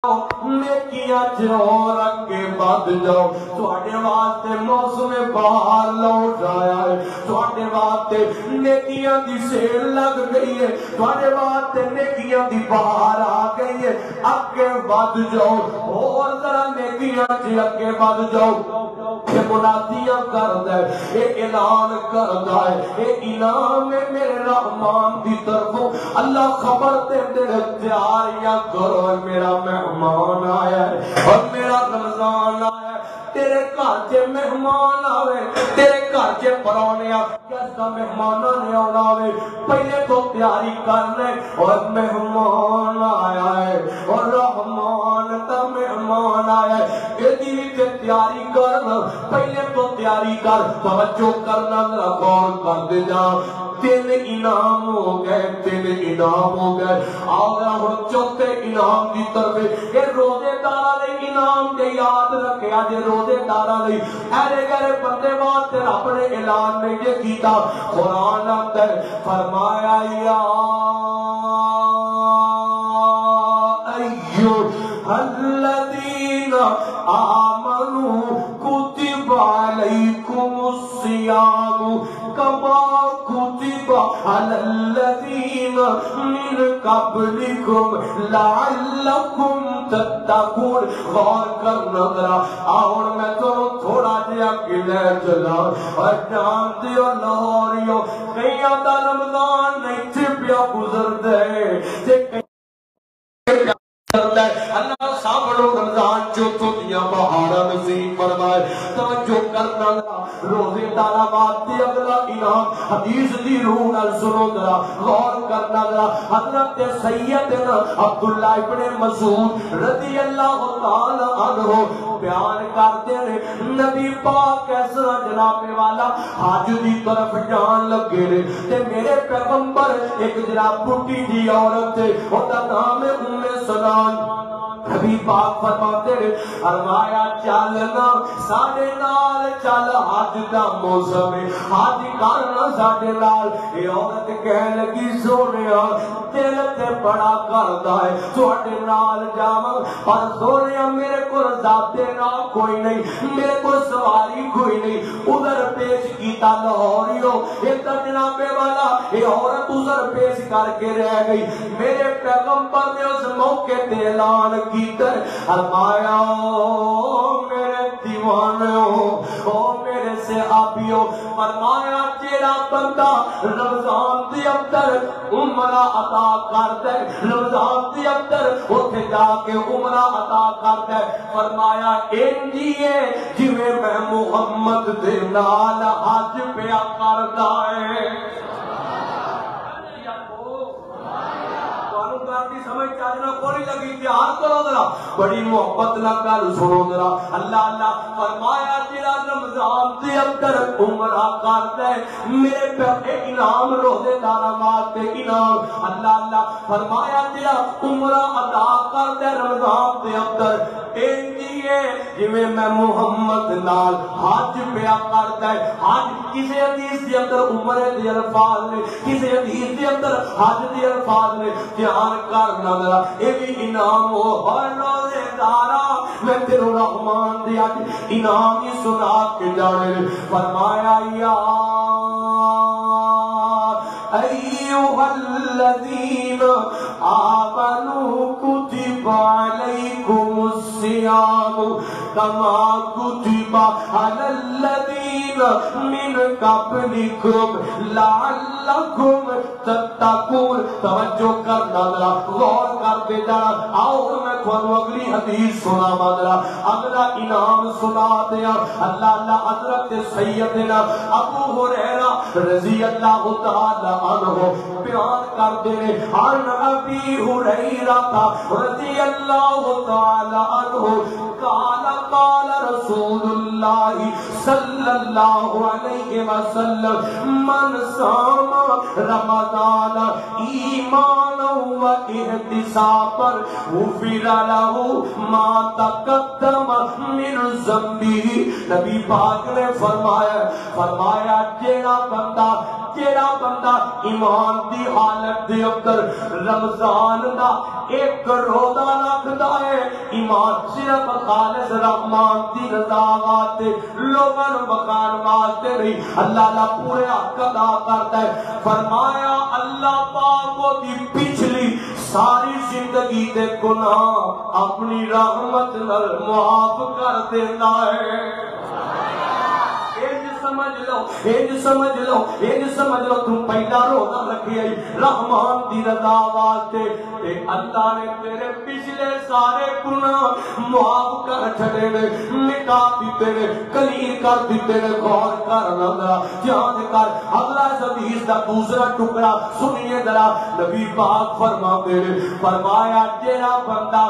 نیکیاں اور اگے بڑھ جاؤ تواڈے واسطے موسم بہار لوٹ آیا ہے تواڈے واسطے نیکیاں دی سیل لگ گئی ہے تواڈے واسطے نیکیاں دی بہار آ گئی ہے اگے بڑھ جاؤ اور ذرا نیکیاں دی اگے بڑھ جاؤ یہ منادیاں کردا ہے یہ اعلان کردا ہے یہ انعام ہے میرے رحمان دی طرفوں اللہ خبر دے دے تیاریاں کرو میرا مہمان آیا ہے اور میرا رمضان آیا ہے تیرے گھر چ مہمان آوے تیرے گھر چ پرانے کیسا مہماناں نے آنا وے پہلے تو تیاری کر لے اور مہمان آیا ہے اور رحمان تا مہمان آیا ہے ایدی وچ تیاری کرنا پہلے تو تیاری کر توجہ کرنا ذرا غور کر دے جا تین انعام ہو گئے تین انعام ہو گئے آگرہ ہوں چوتھے انعام کی طرف یہ روزے دارہ نے انعام کے یاد رکھے آج روزے دارہ نے ایرے گرے بندے بات تیر اپنے اعلان میں یہ کیتا قرآن اندر فرمایا یا ایوہ الذین آمنوا کتب علیکم الصیام کما کتب علی الذین من قبلکم لعلکم تتقون غور کرنا ذرا اور میں تو تھوڑا جیا گلے چلا اور جان دیو لاہوریو کئی آدھا رمضان نہیں تھی پیا گزر دے اللہ سامنو رمضان جو تو دیا بہارا نصیب فرمائے توجہ کرنا روزے دارا باتی اگلا انعام حدیث دی روح نال سنو ذرا غور کرنا ذرا حضرت سیدنا عبداللہ ابن مسعود رضی اللہ تعالی عنہ بیان کرتے ہیں نبی پاک ایسا جناب والا حج دی طرف جان لگے رہے تے میرے پیغمبر ایک جناب بھٹی دی عورت ہے ہوتا نام ام سلام نبی پاک فرماتے ہیں فرمایا چلنا ساڑے نال چل حج دا موسم ہے حج کرنا ساڑے نال یہ عورت کہہ لگی سونیا دل تے بڑا کردا ہے تواڈے نال جاواں پر سونیا میرے کو ذاتے راہ کوئی نہیں میرے کو سواری کوئی نہیں ادھر پیش کیتا لاہوریو ایک جناب والا یہ عورت ادھر پیش کر کے رہ گئی میرے پیغمبر نے اس موقع تے اعلان کیتا فرمایا میرے دیوانوں او میرے صحابیوں فرمایا جیڑا بندہ رمضان دی اندر عمرہ عطا کرتا ہے رمضان دی اندر اوتھے جا کے عمرہ عطا کرتا ہے فرمایا انجیے جویں میں محمد دے نال حج پیا کردا ہے سمجھ چاہنا کوئی لگی تیار کرو ذرا بڑی محبت لگا سنو ذرا اللہ اللہ فرمایا تیرا رمضان دے اندر عمرہ کرتا ہے میرے پہ انعام روزے دارا ماتے انعام اللہ اللہ فرمایا تیرا عمرہ ادا کرتا ہے رمضان دے اندر انجیے جویں میں محمد نال حج پیا کرتا ہے حج کسی حدیث دے اندر عمرے دے الفاظ نے کسی حدیث دے اندر حج دے الفاظ نے دھیان کرنا ذرا اے بھی انعام ہو ہر روزے دارا میں تیرو رحمان دی آج انعام ہی سنا کے جانے فرمایا یا ایوہ الذین آمنوا کتب علیکم الصیام کما کتب علی الذین من قبلکم لعلکم تتقون توجہ کرنا ذرا غور کر دے جانا اور میں تھوڑا اگلی حدیث سنا ذرا اگلا انعام سنا دیا اللہ اللہ حضرت سیدنا ابو ہریرہ رضی اللہ تعالی عنہ بیان کر دے عن ابی ہریرہ رضی اللہ تعالی عنہ قال قال رسول اللہ صلی اللہ علیہ وسلم من صام رمضان ایمانا و احتسابا غفر له ما تقدم من ذنبه. نبی پاک نے فرمایا جیڑا بندہ ایمان دی حالت دے اندر رمضان دا ایک روزہ رکھدا ہے، ایمان صرف خالص رحمان دی رضا واسطے، لوگاں نوں بکان واسطے نہیں، اللہ پورے حق ادا کرتا ہے. فرمایا اللہ پاک دی پچھلی ساری زندگی دے گناہ اپنی رحمت نال معاف کر دینا ہے. سمجھ لو تم پہلا روزہ رکھی آئی رحمان دی رضا واسطے، تے اللہ نے تیرے پچھلے سارے گناہ معاف کر چھڑے نے، مٹا دیتے نے، کلیر کر دیتے نے. غور کر ذرا، یاد کر اگلا حدیث دا دوسرا ٹکڑا سنیے ذرا. نبی پاک فرمایا جیڑا بندہ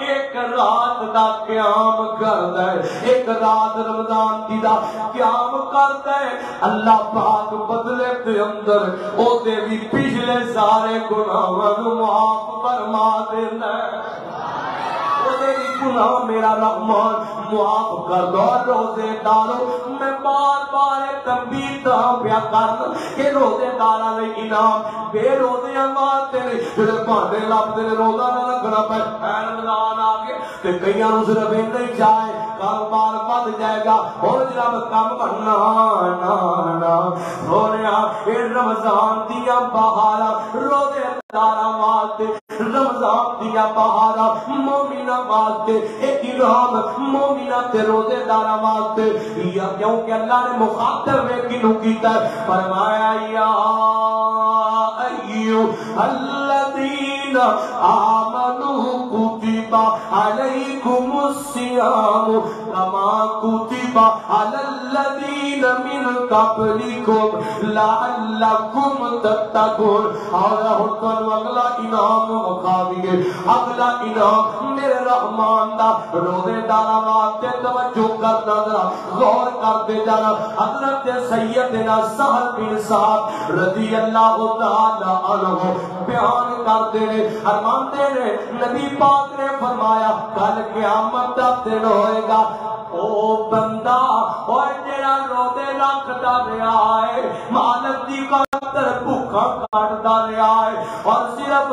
ایک رات دا قیام کرتا ہے، ایک رات رمضان دی دا قیام کرتا ہے، اللہ پاک بدلے دے اندر او دے بھی پچھلے سارے گناہاں نوں معاف فرما دینا ہے. گناہ میرا رحمان معاف کر دو. روزے دارو میں بار بار تنبیہ پیا کرنا کہ روزے داراں دے انعام بے روزیاں واسطے نہیں، جڑے بہانے لبدے نے روزہ نہ رکھنا پے رمضان آ کے تے کئیاں نوں صرف ایندا ہی چاہے کاروبار بد جائے گا اور جناب کام بننا نا سونیا. اے رمضان دیاں بہاراں روزے داراں واسطے، رمضان دیاں بہاراں مومناں واسطے، ایک انعام مومناں تے روزے داراں واسطے. یا کیونکہ اللہ نے مخاطب کنوں کیتا ہے، فرمایا یا ایھا الذین آمنوا کتب علیکم الصیام کما کتب علی الذین من قبلکم لعلکم تتقون. اور اگلا انعام مکھا دیے، اگلا انعام میرے رحمان دا روزے داراں واسطے. توجہ کرنا ذرا، غور کرتے جانا. حضرت سیدنا سہل بن سعد رضی اللہ تعالی عنہ بیان کرتے ہیں، فرماتے ہیں نبی پاک نے فرمایا کل قیامت دا دن ہوئے گا، او بندہ اور جڑا روزے رکھدا رہیا ہے، مالک دی خاطر بھوکا کٹدا رہیا ہے، اور صرف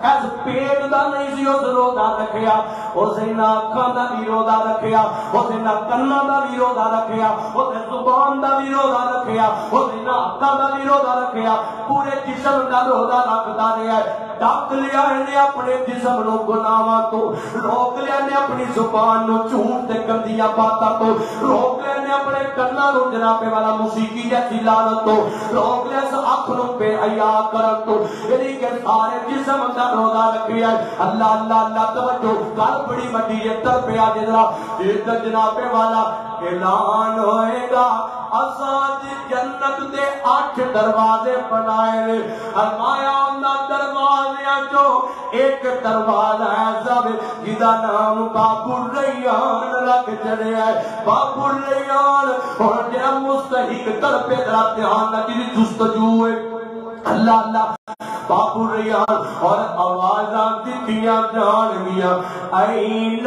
ایس پیٹ دا نہیں سی اس روزہ رکھیا، اس نے نہ اکھاں دا بھی روزہ رکھیا، اس نے نہ کناں دا بھی روزہ رکھیا، اس نے زبان دا بھی روزہ رکھیا، اس نے نہ ہاتھاں دا بھی روزہ رکھیا، پورے جسم دا روزہ رکھدا رہیا ہے. ڈک لیا نے اپنے جسم نو گناہاں تو، روک لیا نے اپنی زبان نو جھوٹ تے گندیاں باتاں تو، روک لیا نے اپنے کناں نو جناب والا موسیقی جیسی لعنت تو، روک لیا اس اکھ نو بے حیا کرن تو. یعنی کہ سارے جسم دا روزہ رکھیا ہے. اللہ اللہ اللہ توجہ کر، بڑی وڈی عزت پہ آ جڑا جناب والا اعلان ہوئے گا. اساں جنت دے 8 دروازے بنائے نے، فرمایا انہاں دروازیاں جو ایک دروازہ ایسا جدا نام باب الریان رکھ چڑھیا ہے. باب الریان اور جڑا مستحق طرف ذرا دھیان نہ دی جستجو ہے. اللہ اللہ باب الریان اور آوازاں دتیاں جان گیا این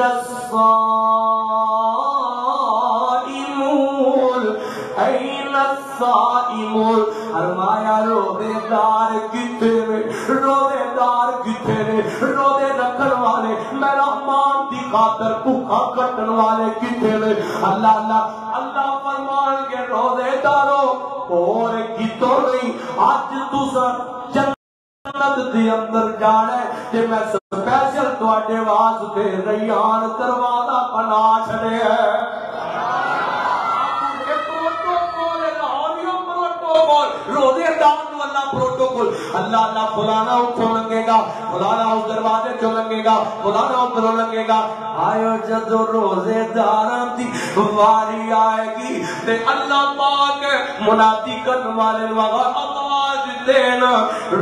این الصائمون. فرمایا روزے دار کتے نے، روزے دار کتے نے، روزے رکھن والے میں رحمان دی خاطر بھوکا کٹن والے کتے نے. اللہ اللہ اللہ فرمان کے روزے دارو اور کتوں نہیں، آج تساں جنت دے اندر جانا ہے کہ میں سپیشل تواڈے واسطے ریان دروازہ بنا چھڑے ہے. روزے دار نو اللہ پروٹوکول، اللہ اللہ فلانا اتھوں لنگے گا، فلانا اس دروازے چوں لنگے گا، فلانا ادھروں لنگے گا. آئے جدو روزے داراں دی واری آئے گی تے اللہ پاک منادی کرن والے نو آواز دینا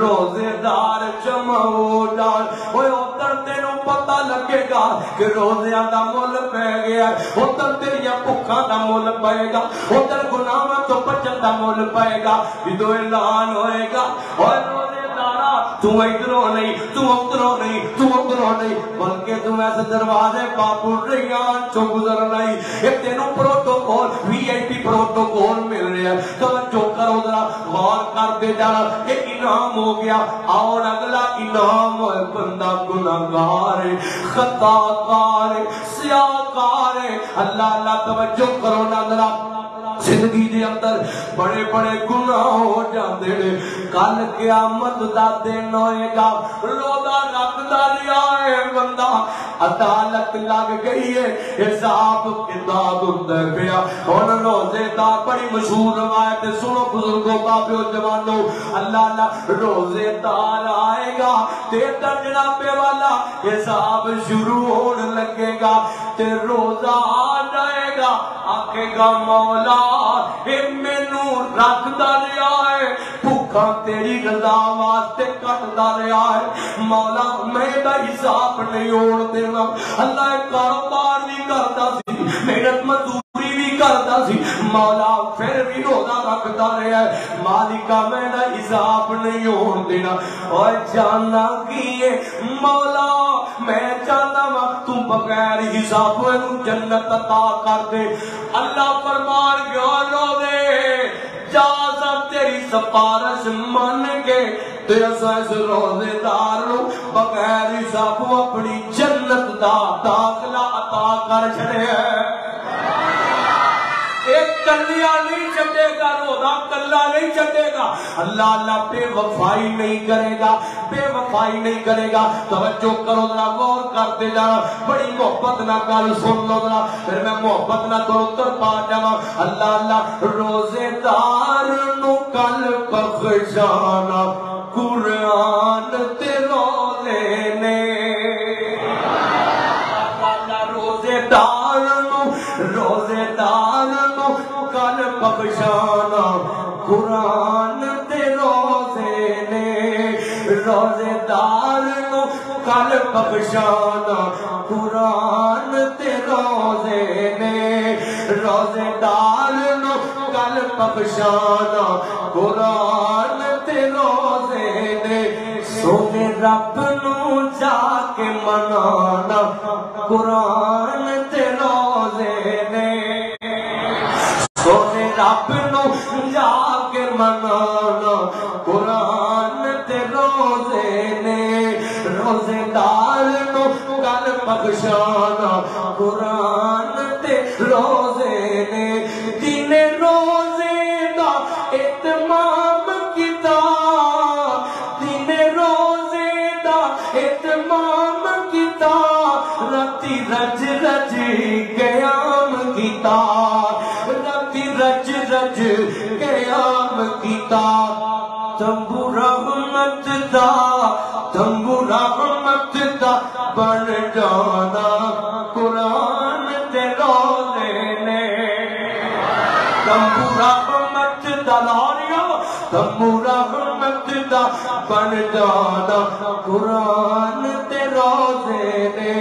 روزے دار جمع ہو جان. اوے ادھر تینوں پتہ لگے لگے گا کہ روزیاں دا مول پہ گیا ہے، ادھر تیریاں بھوکاں دا مول پائے گا، ادھر گناہاں تو بچن دا مول پائے گا، جدو اعلان ہوئے گا اور روزے دارا تو ادھروں نہیں، تو ادھروں نہیں، تو ادھروں نہیں، بلکہ تو ایسے دروازے پاپو ریان چو گزر نہیں، ایک تینوں پروٹوکول وی آئی پی پروٹوکول مل رہا ہے، توجہ کرو ذرا غور کر دے جانا، ایک انعام ہو گیا اور اگلا انعام ہے بندہ گناہگار ہے، خطا کار ہے، سیاہ کار ہے، اللہ اللہ توجہ کرو نا ذرا زندگی دے اندر بڑے بڑے گناہ ہو جاندے نے، کل قیامت دا دن ہوئے گا، روزہ رکھدا لیا ہے بندہ، عدالت لگ گئی ہے، حساب کتاب ہوندا پیا، ہن روزے دار بڑی مشہور روایت سنو بزرگوں بابیو جوانو، اللہ اللہ روزے دار آئے گا تے جنابے والا حساب شروع ہونے لگے گا تے روزہ آ جائے گا، آکھے گا مولا اے مینوں رکھدا رہیا ہے، بھوکا تیری رضا واسطے کٹدا رہیا ہے، مولا میں دا حساب نہیں ہوڑ دینا، اللہ کاروبار بھی کرتا سی، محنت مزدوری بھی کرتا سی، مولا پھر بھی روزہ رکھدا رہیا ہے، مالکا میں دا حساب نہیں ہوڑ دینا، اور جاننا کیے مولا میں جاننا وا تو بغیر حساب جنت عطا کر دے، اللہ فرمان گیا روزے جازم تیری سفارش مان کے تے اساں اس روزے دار نو بغیر حساب اپنی جنت دا داخلہ عطا کر چھڑیا ہے، ایک کلیا نہیں چھٹے گا، روزہ کلا نہیں چھٹے گا، اللہ اللہ بے وفائی نہیں کرے گا، بے وفائی نہیں کرے گا، توجہ کرو ذرا غور کرتے جانا، بڑی محبت نہ گل سن لو ذرا، پھر میں محبت نہ تو اتر پا جاواں، اللہ اللہ روزے دار نو کل بخشانا قرآن تے روزے نے، روزے دار نو کل بخشانا قرآن تے روزے نے، روزے دار نو کل بخشانا قرآن تے روزے نے، روزے دار نو کل بخشانا قرآن تے روزے نے، سونے رب نو جا کے منانا قرآن تے روزے نے، سونے رب نو جا کے منانا قرآن تے روزے نے، روزے دار نو کل بخشانا قرآن تے روزے نے، دن روزے دا اتمام کیتا، دن روزے دا اتمام کیتا، راتی رج رج قیام کیتا، راتی رج رج قیام کیتا، تنبو رحمت دا، تنبو رحمت دا بن جانا قرآن تے روزے نے، تنبو رحمت دا لاریا، تنبو رحمت دا بن جانا قرآن تے روزے نے،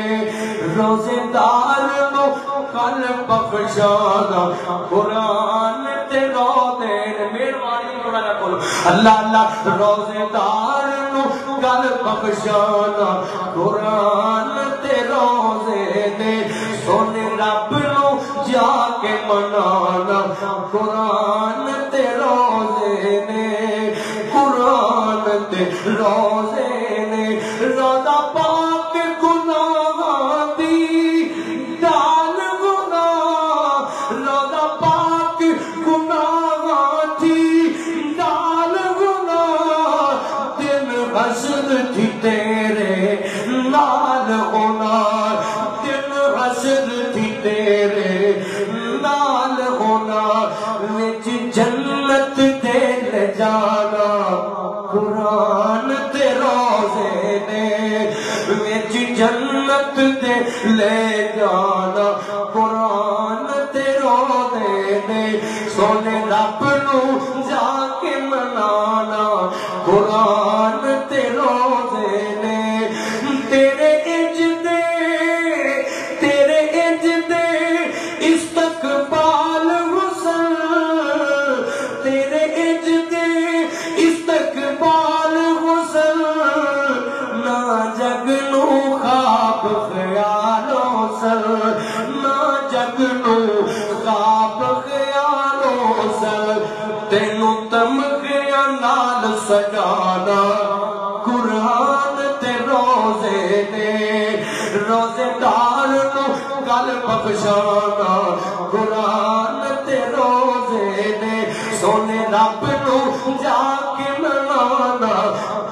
روزے دار نو کل بخشانا قرآن تے روزے نے، مہربانی تھوڑا نہ بولو، اللہ اللہ روزے دار نو کل بخشانا قرآن تے روزے نے، سونے رب نو جا کے منانا قرآن تے روزے نے، قرآن تے روزے نے، روزہ پاک گناہاں دی ڈال گناہ، روزہ پاک گناہاں دی ڈال گناہ، دن حشر تھی تیرے نال ہونا، دن حشر تھی تیرے نال ہونا، وچ جنت دے لے جانا قرآن تے روزے نے، وچ جنت دے لے جانا قرآن تے روزے نے، سونے رب نو جا کے منانا قرآن تے روزے نے، تیرے اج دے سر نہ جگنو خواب خیالوں سر تینوں تمغیاں نال سجانا قرآن تے روزے نے روزے دار نو گل بخشانا قرآن تے روزے نے سونے رب نو جا کے منانا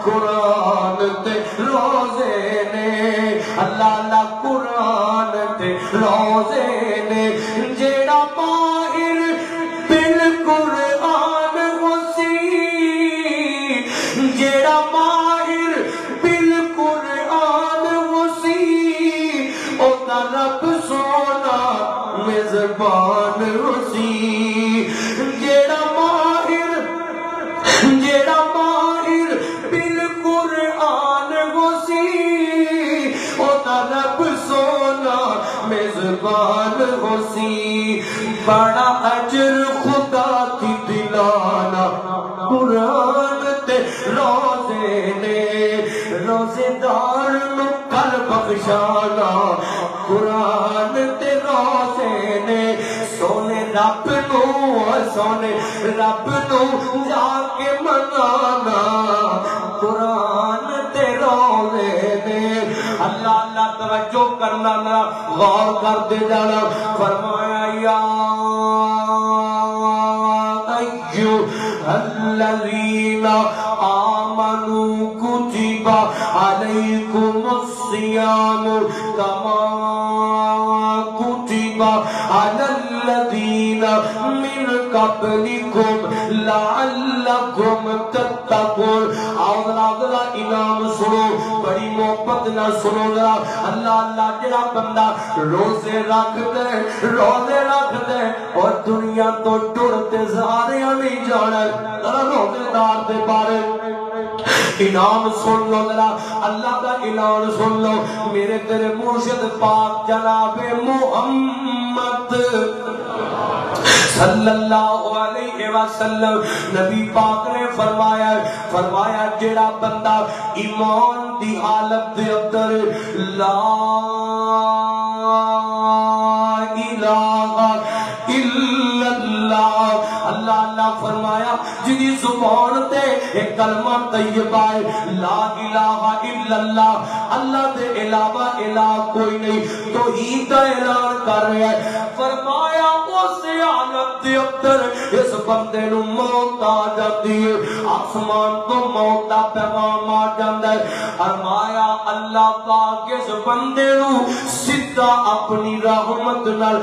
قرآن تے روزے نے اللہ اللہ قرآن تے روزے نے جیڑا ماہر بالقرآن وسی جیڑا ماہر بالقرآن وسی او دا رب سونا میزبان وسی جیڑا ماہر بالقرآن وسی او دا رب سونا میزبان وسی بڑا اجر خدا کی دلانا قرآن تے روزے نے روزے دار نو کل بخشانا قرآن تے روزے نے سونے رب نو جا کے منانا قرآن تے روزے نے اللہ اللہ توجہ کرنا نا غور کر دے جانا فرمایا یا الذین آمنوا کتب علیکم الصیام کما کتب علی الذین من قبلکم لعلکم تتقون آؤ انعام سنو بڑی محبت نہ سنو ذرا اللہ اللہ جڑا بندہ روزے رکھ دے اور دنیا تو ٹرتے سارے نہیں جانا ذرا روزے دار دے بارے انعام سن لو ذرا اللہ کا اعلان سن لو میرے تیرے مرشد پاک جناب محمد صلی اللہ علیہ وسلم نبی پاک نے فرمایا جڑا بندہ ایمان دی حالت دے اندر لا الہ الا اللہ اللہ اللہ فرمایا جنی زبان تے ایک کلمہ طیبہ ہے لا الہ الا اللہ اللہ دے علاوہ الہ کوئی نہیں توحید کا اعلان کر رہا ہے فرمایا اس حالت دے اندر اس بندے نو موت آ جاتی ہے آسمان تو موت دا پیغام آ جاتا ہے فرمایا اللہ پاک اس بندے نو سیدھا اپنی رحمت نال